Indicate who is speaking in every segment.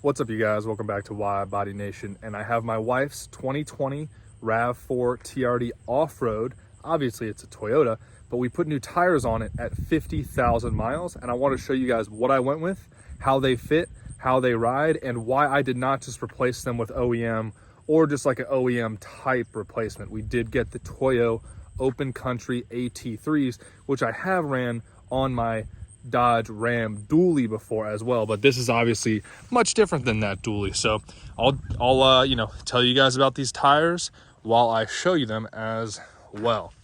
Speaker 1: What's up, you guys? Welcome back to WideBody Nation, and I have my wife's 2020 RAV4 TRD off-road. Obviously it's a Toyota, but we put new tires on it at 50,000 miles, and I want to show you guys what I went with, how they fit, how they ride, and why I did not just replace them with OEM or just like an OEM type replacement. We did get the Toyo open country AT3s, which I have ran on my Dodge Ram dually before as well, but this is obviously much different than that dually. So I'll tell you guys about these tires while I show you them as well.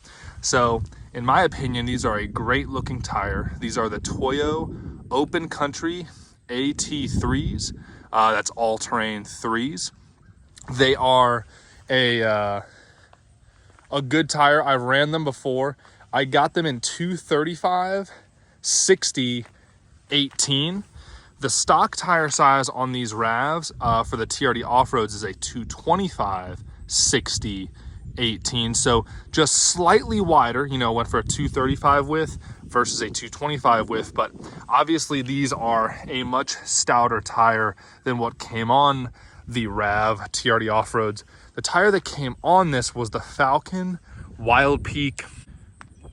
Speaker 1: So in my opinion, these are a great looking tire. These are the Toyo open country AT3s. That's all-terrain 3s. They are a good tire. I've ran them before. I got them in 235 60 18. The stock tire size on these RAVs for the TRD off-roads is a 225 60 18, so just slightly wider. Went for a 235 width versus a 225 width, but obviously these are a much stouter tire than what came on the RAV TRD off-roads. The tire that came on this was the Falcon Wild Peak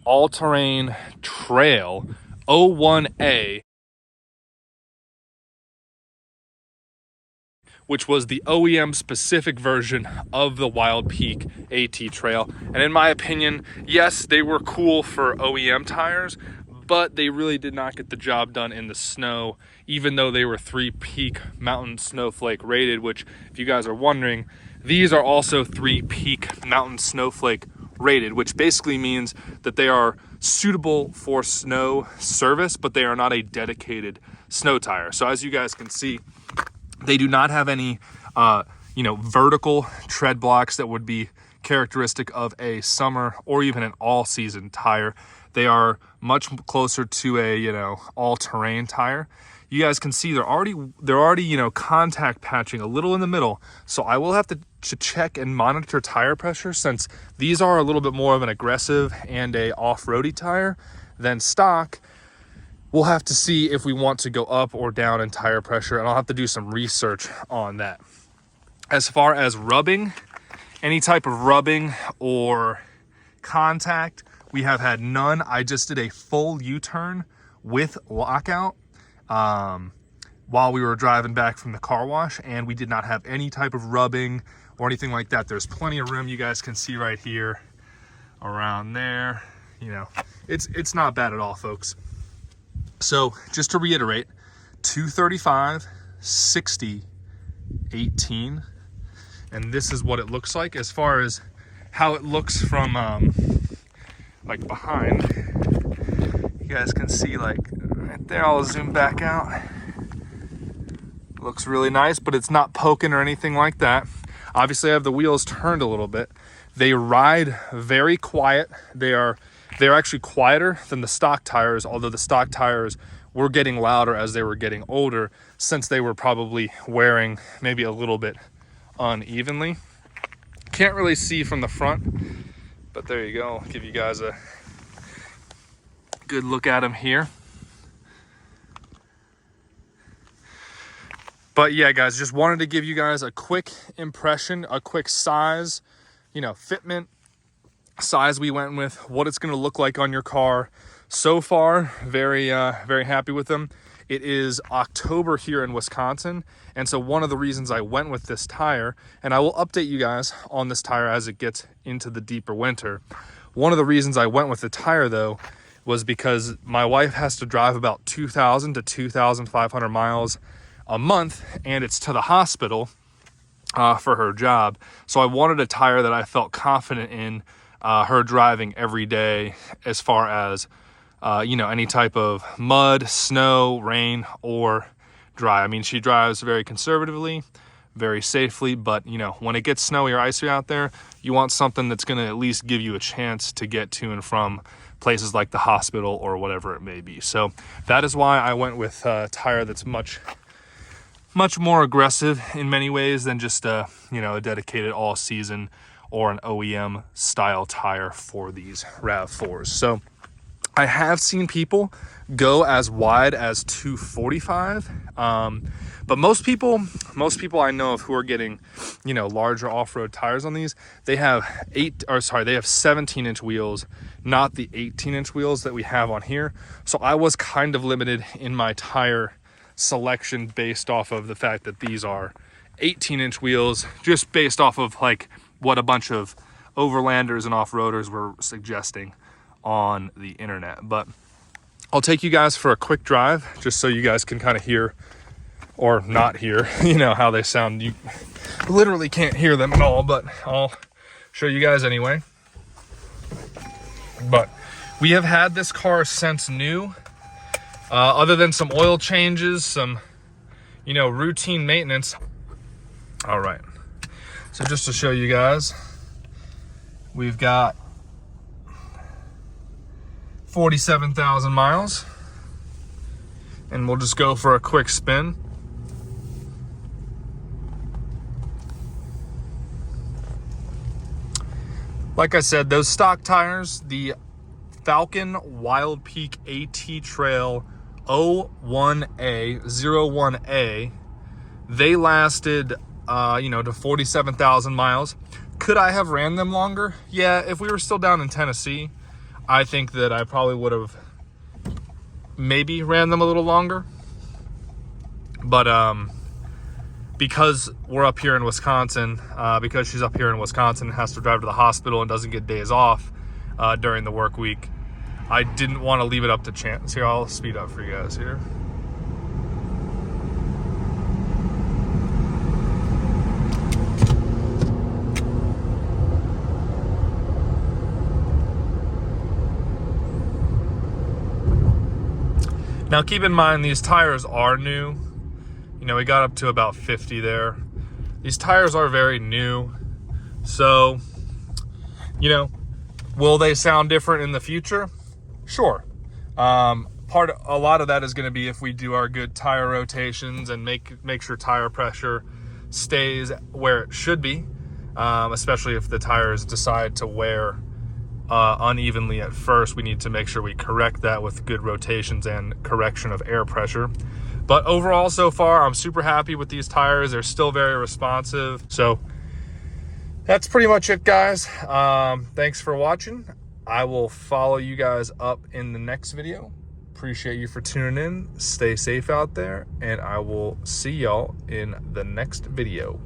Speaker 1: all-terrain trail 01A, which was the OEM specific version of the Wild Peak AT trail. And in my opinion, yes, they were cool for OEM tires, but they really did not get the job done in the snow, even though they were 3-peak mountain snowflake rated, which, if you guys are wondering, these are also 3-peak mountain snowflake rated, which basically means that they are suitable for snow service, but they are not a dedicated snow tire. So as you guys can see, they do not have any vertical tread blocks that would be characteristic of a summer or even an all-season tire. They are much closer to a all-terrain tire. You guys can see they're already contact patching a little in the middle, so I will have to check and monitor tire pressure, since these are a little bit more of an aggressive and a off-roady tire than stock. We'll have to see if we want to go up or down in tire pressure, and I'll have to do some research on that. As far as rubbing, any type of rubbing or contact, we have had none. I just did a full U-turn with lockout while we were driving back from the car wash, and we did not have any type of rubbing or anything like that. There's plenty of rim, you guys can see right here, around there. It's not bad at all, folks. So just to reiterate, 235 60 18, and this is what it looks like. As far as how it looks from like behind, you guys can see like right there. I'll zoom back out. Looks really nice, but it's not poking or anything like that. Obviously I have the wheels turned a little bit. They ride very quiet. They're actually quieter than the stock tires, although the stock tires were getting louder as they were getting older, since they were probably wearing maybe a little bit unevenly. Can't really see from the front, but there you go. I'll give you guys a good look at them here. But yeah, guys, just wanted to give you guys a quick impression, a quick size, fitment, size we went with, what it's going to look like on your car. So far, very happy with them. It is October here in Wisconsin, and so one of the reasons I went with this tire, and I will update you guys on this tire as it gets into the deeper winter. One of the reasons I went with the tire, though, was because my wife has to drive about 2,000 to 2,500 miles a month, and it's to the hospital for her job. So I wanted a tire that I felt confident in her driving every day, as far as any type of mud, snow, rain, or dry. I mean, she drives very conservatively, very safely, but when it gets snowy or icy out there, you want something that's going to at least give you a chance to get to and from places like the hospital or whatever it may be. So that is why I went with a tire that's much more aggressive in many ways than just a dedicated all season or an OEM style tire for these RAV4s. So I have seen people go as wide as 245, but most people I know of who are getting, you know, larger off-road tires on these, they have 17-inch wheels, not the 18-inch wheels that we have on here. So I was kind of limited in my tire selection based off of the fact that these are 18-inch wheels, just based off of like what a bunch of overlanders and off-roaders were suggesting on the internet. But I'll take you guys for a quick drive just so you guys can kind of hear, or not hear, you know, how they sound. You literally can't hear them at all, but I'll show you guys anyway. But we have had this car since new, other than some oil changes, some, you know, routine maintenance. All right, so just to show you guys, we've got 47,000 miles, and we'll just go for a quick spin. Like I said, those stock tires, the Falcon Wild Peak AT Trail 01A, they lasted, you know, to 47,000 miles. Could I have ran them longer? Yeah, if we were still down in Tennessee, I think that I probably would have maybe ran them a little longer. But because we're up here in Wisconsin, because she's up here in Wisconsin and has to drive to the hospital and doesn't get days off during the work week, I didn't want to leave it up to chance. Here, I'll speed up for you guys here. Now keep in mind, these tires are new. You know, we got up to about 50 there. These tires are very new. So, you know, will they sound different in the future? Sure. A lot of that is going to be if we do our good tire rotations and make sure tire pressure stays where it should be, especially if the tires decide to wear unevenly at first. We need to make sure we correct that with good rotations and correction of air pressure. But overall, so far, I'm super happy with these tires. They're still very responsive. So that's pretty much it, guys. Thanks for watching. I will follow you guys up in the next video. Appreciate you for tuning in. Stay safe out there, and I will see y'all in the next video.